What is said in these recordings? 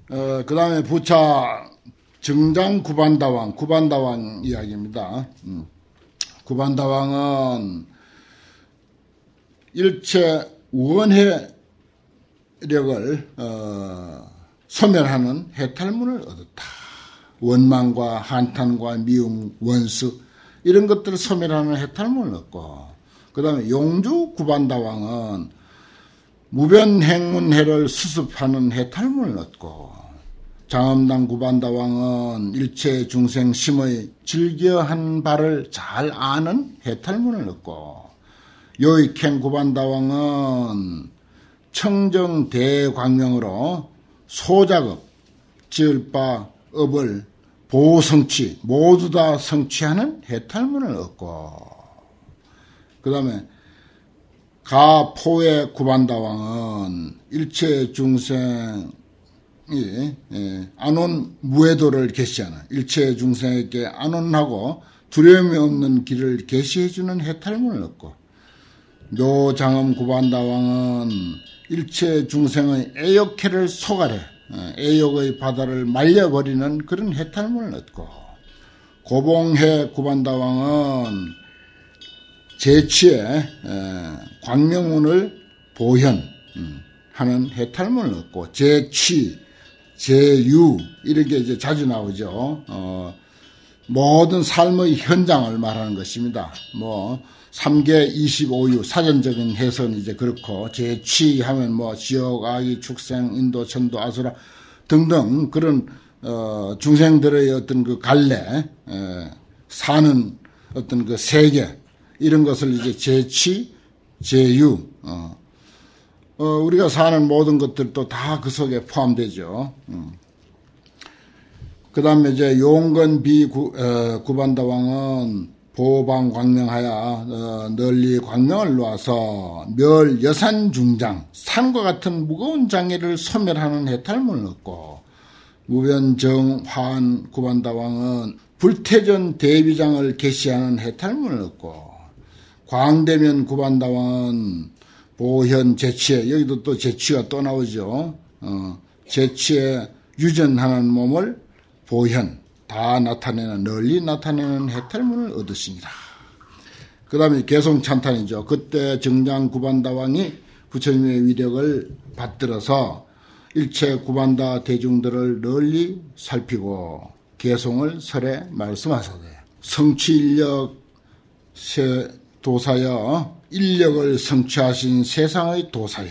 그 다음에 부차 정장 구반다왕 이야기입니다. 구반다왕은 일체 원해력을 소멸하는 해탈문을 얻었다. 원망과 한탄과 미움, 원수 이런 것들을 소멸하는 해탈문을 얻고, 그 다음에 용주 구반다왕은 무변행문해를 수습하는 해탈문을 얻고, 장엄당 구반다왕은 일체 중생 심의 즐겨한 바를 잘 아는 해탈문을 얻고, 요익행 구반다왕은 청정 대광명으로 소작업, 지을 바 업을 보성취 모두 다 성취하는 해탈문을 얻고, 그 다음에 가포의 구반다왕은 일체 중생이 안온 무해도를 계시하는, 일체 중생에게 안온하고 두려움이 없는 길을 계시해주는 해탈문을 얻고, 묘장엄 구반다왕은 일체 중생의 애욕해를 소갈해 애욕의 바다를 말려버리는 그런 해탈문을 얻고, 고봉해 구반다왕은 제취의 광명문을 보현하는 해탈문을 얻고, 제취, 제유 이렇게 이제 자주 나오죠. 모든 삶의 현장을 말하는 것입니다. 뭐 3계 25유 사전적인 해석은 이제 그렇고, 제취하면 뭐 지옥, 아기, 축생, 인도, 천도, 아수라 등등 그런 중생들의 어떤 그 갈래 사는 어떤 그 세계 이런 것을 이제 제취, 제유 우리가 사는 모든 것들도 다 그 속에 포함되죠. 그 다음에 이제 용건비 구반다왕은 보방 광명하여 널리 광명을 놓아서 멸 여산 중장 산과 같은 무거운 장애를 소멸하는 해탈문을 얻고, 무변정 화한 구반다왕은 불태전 대비장을 계시하는 해탈문을 얻고, 광대면 구반다왕은 보현 제취에, 여기도 또 제취가 또 나오죠. 제취에 유전하는 몸을 보현 다 나타내는, 널리 나타내는 해탈문을 얻으시니라. 그 다음에 개송찬탄이죠. 그때 정장 구반다왕이 부처님의 위력을 받들어서 일체 구반다 대중들을 널리 살피고 개송을 설에 말씀하사되, 성취인력 도사여, 인력을 성취하신 세상의 도사여.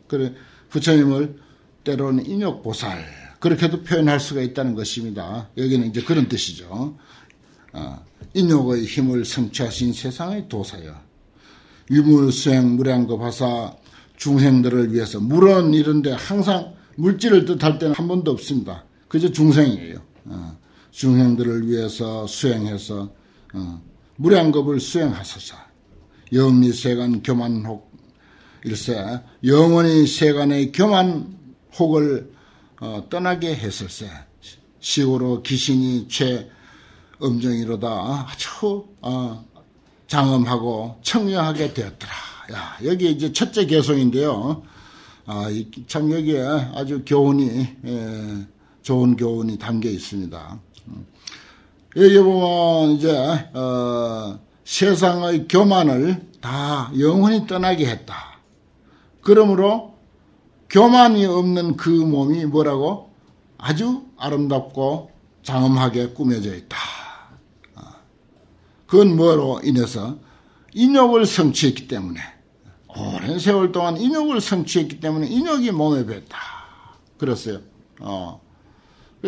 그래 부처님을 때로는 인욕보살 그렇게도 표현할 수가 있다는 것입니다. 여기는 이제 그런 뜻이죠. 인욕의 힘을 성취하신 세상의 도사여, 유물수행 무량겁하사 중생들을 위해서, 물은 이런데 항상 물질을 뜻할 때는 한 번도 없습니다. 그저 중생이에요. 중생들을 위해서 수행해서 무량겁을 수행하소서. 영리세간 교만혹 일세, 영원히 세간의 교만혹을 떠나게 했을세. 시고로 기신이 최엄정이로다 아주 장엄하고 청량하게 되었더라. 야, 여기 이제 첫째 개송인데요. 참 여기에 아주 교훈이 좋은 교훈이 담겨 있습니다. 여기 보면 이제 세상의 교만을 다 영원히 떠나게 했다. 그러므로 교만이 없는 그 몸이 뭐라고? 아주 아름답고 장엄하게 꾸며져 있다. 그건 뭐로 인해서? 인욕을 성취했기 때문에. 오랜 세월 동안 인욕을 성취했기 때문에 인욕이 몸에 뱄다. 그랬어요.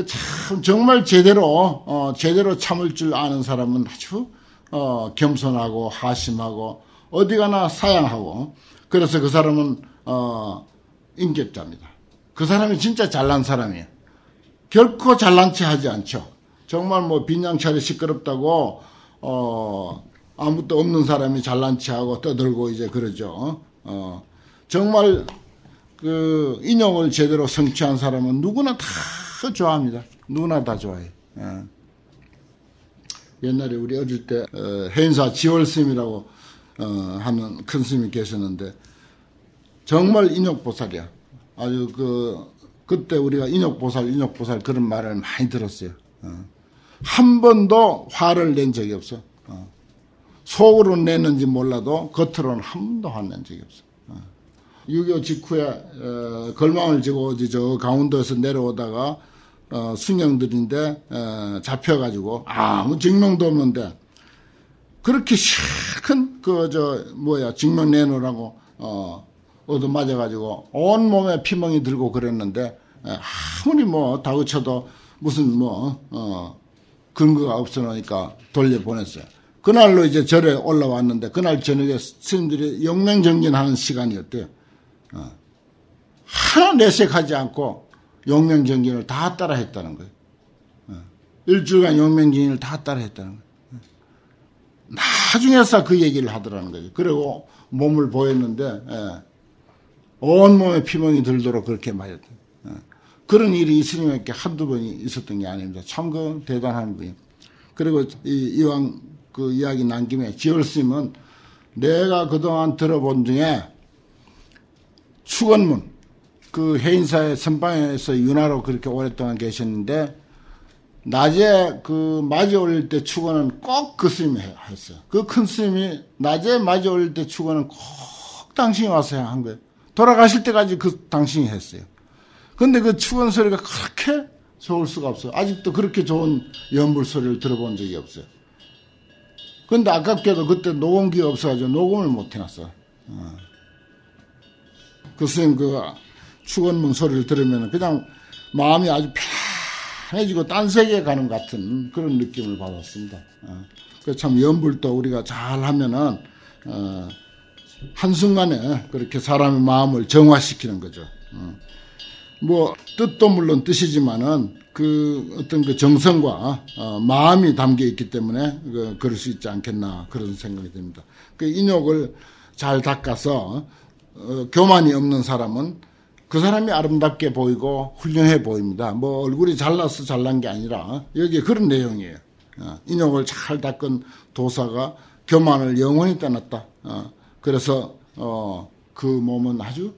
참 정말 제대로 참을 줄 아는 사람은 아주 겸손하고 하심하고 어디 가나 사양하고, 그래서 그 사람은 인격자입니다. 그 사람이 진짜 잘난 사람이에요. 결코 잘난 체 하지 않죠. 정말 뭐 빈양차례 시끄럽다고 아무것도 없는 사람이 잘난 체하고 떠들고 이제 그러죠. 정말 그 인욕을 제대로 성취한 사람은 누구나 다 좋아합니다. 누구나 다 좋아해요. 옛날에 우리 어릴 때 해인사 지월스님이라고 하는 큰 스님이 계셨는데 정말 인욕보살이야. 아주 그 그때 우리가 인욕보살 그런 말을 많이 들었어요. 한 번도 화를 낸 적이 없어. 속으로 냈는지 몰라도 겉으로는 한 번도 화낸 적이 없어. 6.25 직후에 걸망을 지고 저 강원도에서 내려오다가 순영들인데 잡혀가지고 아무 증명도 없는데 그렇게 실컷 증명 내놓으라고 얻어맞아가지고 온몸에 피멍이 들고 그랬는데 아무리 다그쳐도 무슨 근거가 없어놓으니까 돌려보냈어요. 그날로 이제 절에 올라왔는데 그날 저녁에 스님들이 용맹정진하는 시간이었대요. 하나 내색하지 않고 용맹정진을 다 따라 했다는 거예요. 일주일간 용맹정진을 다 따라 했다는 거예요. 나중에서 그 얘기를 하더라는 거죠. 그리고 몸을 보였는데 온몸에 피멍이 들도록 그렇게 맞았대요. 그런 일이 스님에게 한두 번이 있었던 게 아닙니다. 참 그 대단한 분이에요. 그리고 이왕 그 이야기 난 김에 지월 스님은 내가 그동안 들어본 중에 축원문 그 해인사의 선방에서 윤화로 그렇게 오랫동안 계셨는데 낮에 그 맞이 올릴 때 축원은 꼭 그 스님이 했어요. 그 큰 스님이 낮에 맞이 올릴 때 축원은 꼭 당신이 와서 한 거예요. 돌아가실 때까지 그 당신이 했어요. 근데 그 축원 소리가 그렇게 좋을 수가 없어요. 아직도 그렇게 좋은 연불 소리를 들어본 적이 없어요. 근데 아깝게도 그때 녹음기가 없어가지고 녹음을 못 해놨어요. 그 스님 그 축원문 소리를 들으면 그냥 마음이 아주 편해지고 딴 세계에 가는 것 같은 그런 느낌을 받았습니다. 그래서 참 연불도 우리가 잘 하면은 한순간에 그렇게 사람의 마음을 정화시키는 거죠. 뜻도 물론 뜻이지만은 그 어떤 그 정성과 마음이 담겨 있기 때문에 그럴 수 있지 않겠나 그런 생각이 듭니다. 그 인욕을 잘 닦아서 교만이 없는 사람은 그 사람이 아름답게 보이고 훌륭해 보입니다. 얼굴이 잘나서 잘난 게 아니라 여기에 그런 내용이에요. 인욕을 잘 닦은 도사가 교만을 영원히 떠났다. 그래서 그 몸은 아주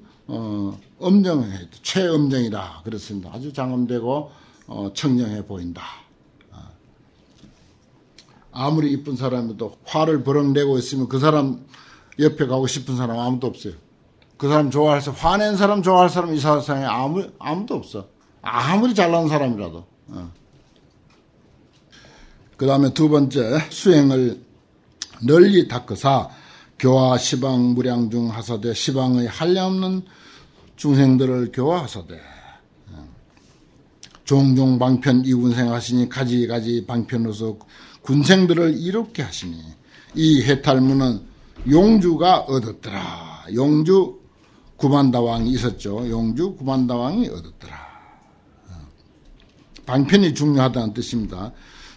엄정해, 최엄정이다 그렇습니다. 아주 장엄되고 청량해 보인다. 아무리 이쁜 사람이도 화를 버럭 내고 있으면 그 사람 옆에 가고 싶은 사람 아무도 없어요. 그 사람 좋아할 사람, 화낸 사람 좋아할 사람 이 세상에 아무도 없어. 아무리 잘난 사람이라도. 그 다음에 두 번째, 수행을 널리 닦으사 교화 시방 무량중 하사되 시방의 한량없는 중생들을 교화하사되 종종 방편 이군생 하시니 가지가지 방편으로서 군생들을 이롭게 하시니 이 해탈문은 용주가 얻었더라. 용주 구만다왕이 있었죠. 용주 구만다왕이 얻었더라. 방편이 중요하다는 뜻입니다.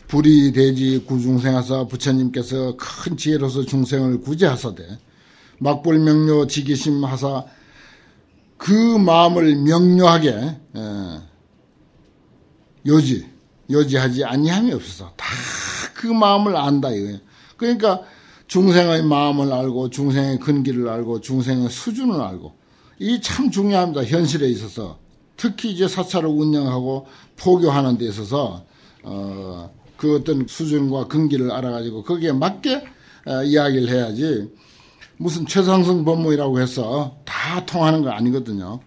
불이 대지 구중생하사 부처님께서 큰 지혜로서 중생을 구제하사되 막불명료 지기심 하사 그 마음을 명료하게 요지하지 아니함이 없어서 다 그 마음을 안다 이거예요. 그러니까 중생의 마음을 알고 중생의 근기를 알고 중생의 수준을 알고 이 참 중요합니다. 현실에 있어서 특히 이제 사찰을 운영하고 포교하는 데 있어서 그 어떤 수준과 근기를 알아가지고 거기에 맞게 이야기를 해야지 무슨 최상승 법문이라고 해서 다 통하는 거 아니거든요.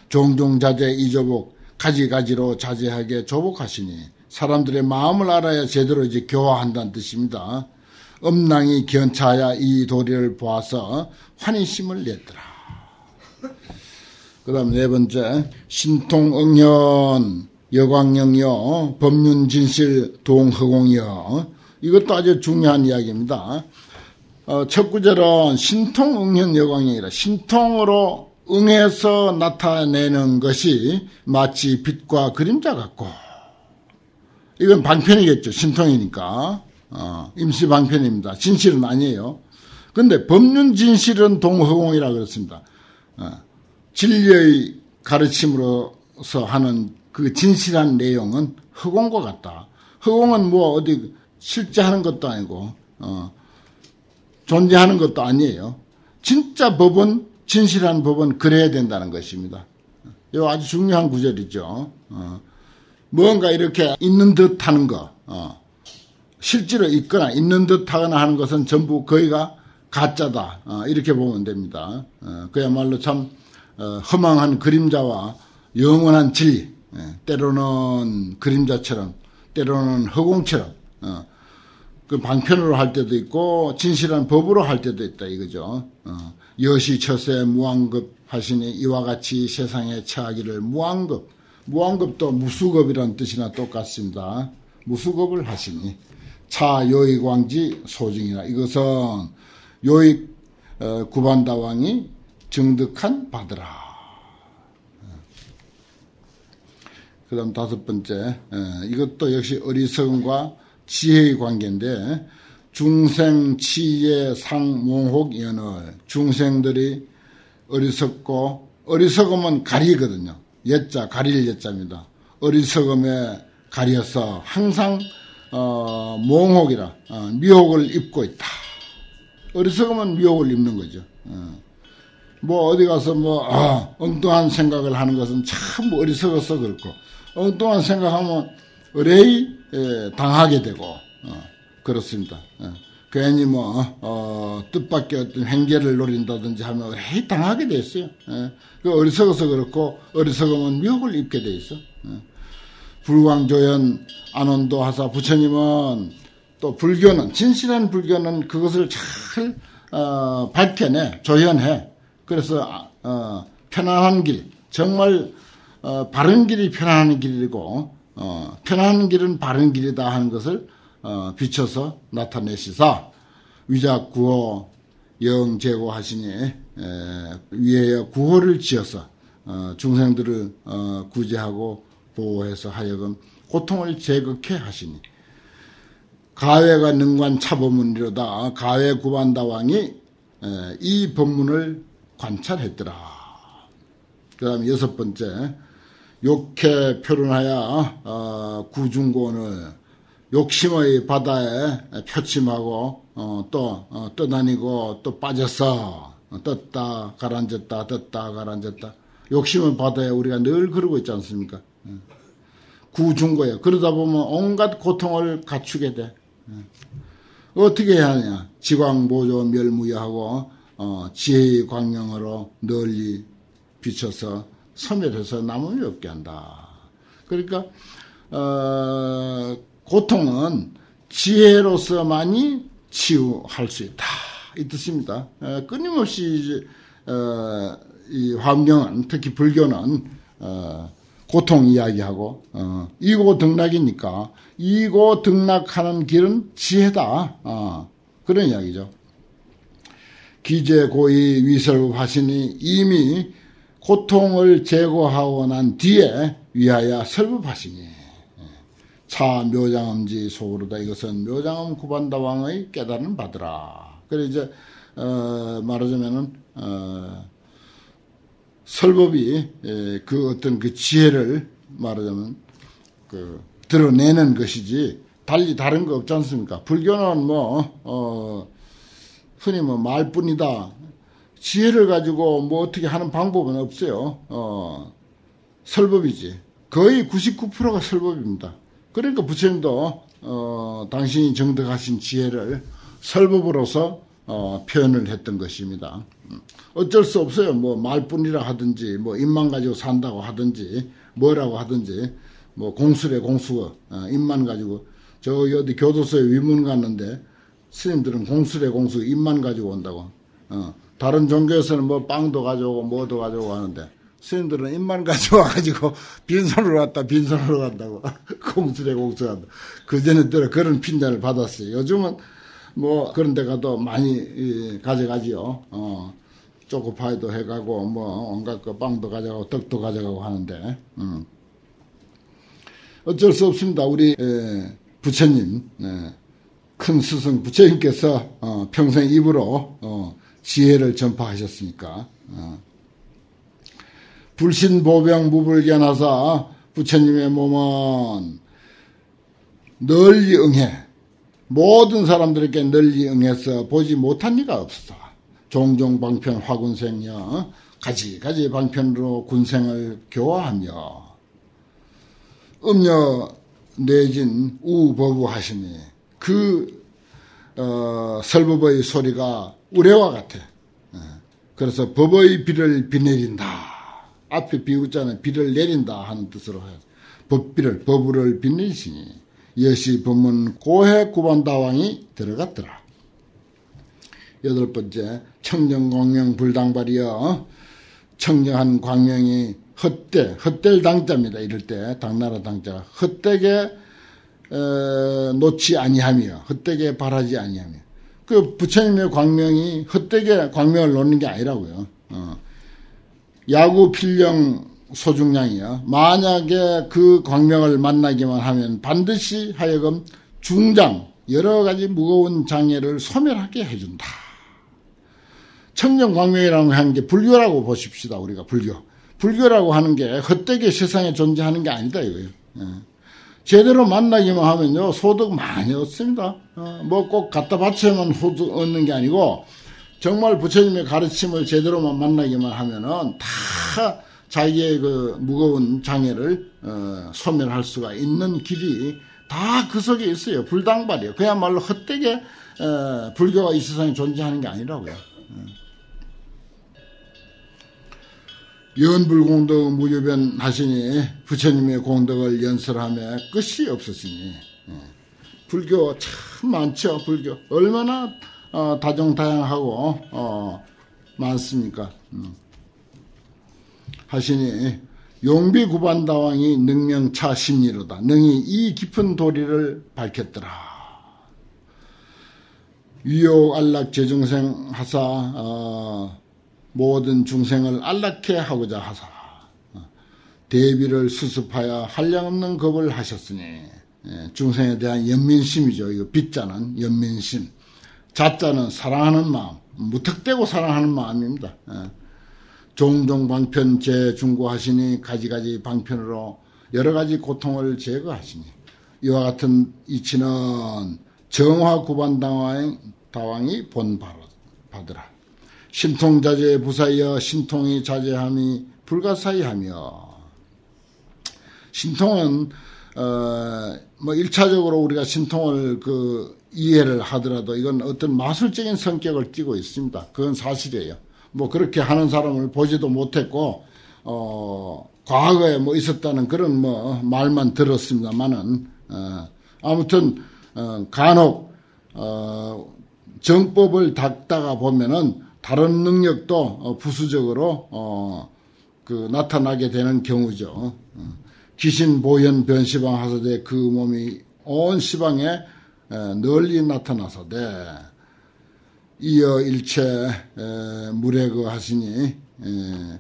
종종 자제 이조복 가지가지로 자제하게 조복하시니 사람들의 마음을 알아야 제대로 이제 교화한다는 뜻입니다. 엄낭이 견차야 이 도리를 보아서 환희심을 냈더라. 그 다음 네 번째 신통응현 여광영여 법륜진실 동허공여 이것도 아주 중요한 이야기입니다. 첫 구절은 신통응현 여광영이라 신통으로 응해서 나타내는 것이 마치 빛과 그림자 같고 이건 방편이겠죠. 신통이니까 임시 방편입니다. 진실은 아니에요. 근데 법륜진실은 동허공이라 그렇습니다. 진리의 가르침으로서 하는 그 진실한 내용은 허공과 같다. 허공은 어디 실제 하는 것도 아니고 존재하는 것도 아니에요. 진짜 법은 진실한 법은 그래야 된다는 것입니다. 이거 아주 중요한 구절이죠. 뭔가 이렇게 있는 듯 하는 거, 실제로 있거나 있는 듯 하거나 하는 것은 전부 거의가 가짜다. 이렇게 보면 됩니다. 그야말로 참 허망한 그림자와 영원한 진리, 때로는 그림자처럼, 때로는 허공처럼, 그 방편으로 할 때도 있고 진실한 법으로 할 때도 있다 이거죠. 여시처세 무왕급 하시니 이와 같이 세상에 처하기를 무왕급, 무왕급도 무수급이라는 뜻이나 똑같습니다. 무수급을 하시니 차 요익왕지 소증이라. 이것은 요익 구반다왕이 증득한 바더라. 그 다음 다섯 번째, 이것도 역시 어리석음과 지혜의 관계인데, 중생 치예 상몽혹 연을. 중생들이 어리석고, 어리석음은 가리거든요. 예자, 가릴 예자입니다. 어리석음에 가려서 항상 몽혹이라, 미혹을 입고 있다. 어리석으면 미혹을 입는 거죠. 뭐 어디 가서 엉뚱한 생각을 하는 것은 참 어리석어서 그렇고, 엉뚱한 생각하면 의뢰이 당하게 되고, 그렇습니다. 괜히 뜻밖의 어떤 행계를 노린다든지 하면 의뢰이 당하게 돼 있어요. 그 어리석어서 그렇고, 어리석으면 미혹을 입게 돼 있어. 불광조연 안원도 하사 부처님은 또 불교는, 진실한 불교는 그것을 잘 밝혀내, 조연해. 그래서 편안한 길, 정말 바른 길이 편안한 길이고, 편안한 길은 바른 길이다 하는 것을 비춰서 나타내시사 위작 구호 영제고 하시니 위에 구호를 지어서 중생들을 구제하고 보호해서 하여금 고통을 제극해 하시니 가외가 능관 차법문이로다. 가외 구반다왕이 이 법문을 관찰했더라. 그 다음에 여섯 번째, 욕해 표현하여 구중곤을 욕심의 바다에 표침하고 또 떠다니고 또 빠져서 떴다 가라앉았다 떴다 가라앉았다. 욕심의 바다에 우리가 늘 그러고 있지 않습니까? 구중고예요. 그러다 보면 온갖 고통을 갖추게 돼. 어떻게 해야 하냐? 지광보조 멸무여하고 지혜의 광명으로 널리 비춰서 소멸해서 남음이 없게 한다. 그러니까 고통은 지혜로서만이 치유할 수 있다. 이 뜻입니다. 끊임없이 이 환경은, 특히 불교는 고통 이야기하고 이고등락이니까 이고등락하는 길은 지혜다. 그런 이야기죠. 기재고의 위설법하시니 이미 고통을 제거하고 난 뒤에 위하여 설법하시니 차 묘장엄지 속으로다. 이것은 묘장엄 구반다왕의 깨달은 바더라. 그래서 이제 말하자면은 설법이 그 어떤 그 지혜를 말하자면 드러내는 것이지 달리 다른 거 없지 않습니까? 불교는 흔히 말뿐이다. 지혜를 가지고 어떻게 하는 방법은 없어요. 설법이지. 거의 99%가 설법입니다. 그러니까 부처님도 당신이 정득하신 지혜를 설법으로서 표현을 했던 것입니다. 어쩔 수 없어요. 말뿐이라 하든지, 입만 가지고 산다고 하든지, 뭐라고 하든지, 공수래, 공수, 입만 가지고, 저기 어디 교도소에 위문 갔는데, 스님들은 공수래, 공수, 입만 가지고 온다고. 다른 종교에서는 빵도 가져오고, 뭐도 가져오고 하는데, 스님들은 입만 가지고 와가지고, 빈손으로 왔다, 빈손으로 간다고. 공수래, 공수 간다. 그전에 그런 핀잔을 받았어요. 요즘은, 그런 데 가도 많이 가져가지요. 초코파이도 해가고, 온갖 빵도 가져가고, 떡도 가져가고 하는데, 어쩔 수 없습니다. 우리, 부처님, 큰 스승 부처님께서, 평생 입으로, 지혜를 전파하셨으니까, 불신보병 무불견하사 부처님의 몸은 널리 응해, 모든 사람들에게 널리 응해서 보지 못한 이가 없어. 종종 방편 화군생여 가지가지 방편으로 군생을 교화하며 음녀 내진 우버부하시니 그 설법의 소리가 우레와 같아. 그래서 법의 비를 비내린다. 앞에 비웃자는 비를 내린다 하는 뜻으로 해요. 법비를 빛내시니 여시 법문 고해 구반다왕이 들어갔더라. 8번째, 청정광명 불당발이여. 청정한 광명이 헛될 당자입니다. 이럴 때 당나라 당자 헛되게 놓지 아니하며 헛되게 바라지 아니하며 그 부처님의 광명이 헛되게 광명을 놓는 게 아니라고요. 야구 필령 소중량이요. 만약에 그 광명을 만나기만 하면 반드시 하여금 중장 여러 가지 무거운 장애를 소멸하게 해준다. 청정광명이라고 하는 게 불교라고 보십시다. 우리가 불교라고 하는 게 헛되게 세상에 존재하는 게 아니다 이거예요. 제대로 만나기만 하면요 소득 많이 얻습니다. 뭐 꼭 갖다 바쳐야만 소득 얻는 게 아니고 정말 부처님의 가르침을 제대로만 만나기만 하면은 다 자기의 그 무거운 장애를 소멸할 수가 있는 길이 다 그 속에 있어요. 불당발이에요. 그야말로 헛되게 불교가 이 세상에 존재하는 게 아니라고요. 연불공덕 무유변 하시니 부처님의 공덕을 연설하며 끝이 없으시니 불교 참 많죠. 불교 얼마나 다종다양하고 많습니까. 하시니 용비구반다왕이 능명차 심리로다. 능히 이 깊은 도리를 밝혔더라. 위욕 안락 제중생 하사 모든 중생을 안락해 하고자 하사 대비를 수습하여 한량없는 겁을 하셨으니 중생에 대한 연민심이죠. 이거 빗자는 연민심, 자자는 사랑하는 마음, 무턱대고 사랑하는 마음입니다. 종종 방편 재중고하시니 가지가지 방편으로 여러 가지 고통을 제거하시니 이와 같은 이치는 정화구반다왕이 본받으라. 신통자제 부사이여 신통이 자제함이 불가사의하며 신통은 뭐 1차적으로 우리가 신통을 이해를 하더라도 이건 어떤 마술적인 성격을 띠고 있습니다. 그건 사실이에요. 뭐 그렇게 하는 사람을 보지도 못했고 과거에 뭐 있었다는 그런 뭐 말만 들었습니다만은 아무튼 간혹 정법을 닦다가 보면은 다른 능력도 부수적으로 나타나게 되는 경우죠. 귀신 보현 변시방 하사대 그 몸이 온 시방에 널리 나타나서되 이어 일체 무례거 하시니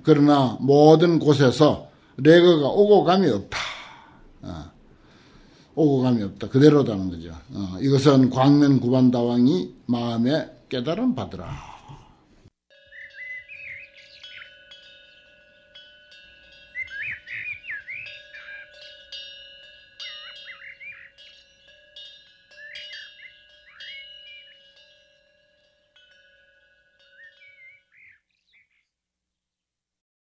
그러나 모든 곳에서 레거가 오고 감이 없다. 오고 감이 없다. 그대로다는 거죠. 이것은 광명구반다왕이 마음에 깨달음 받으라.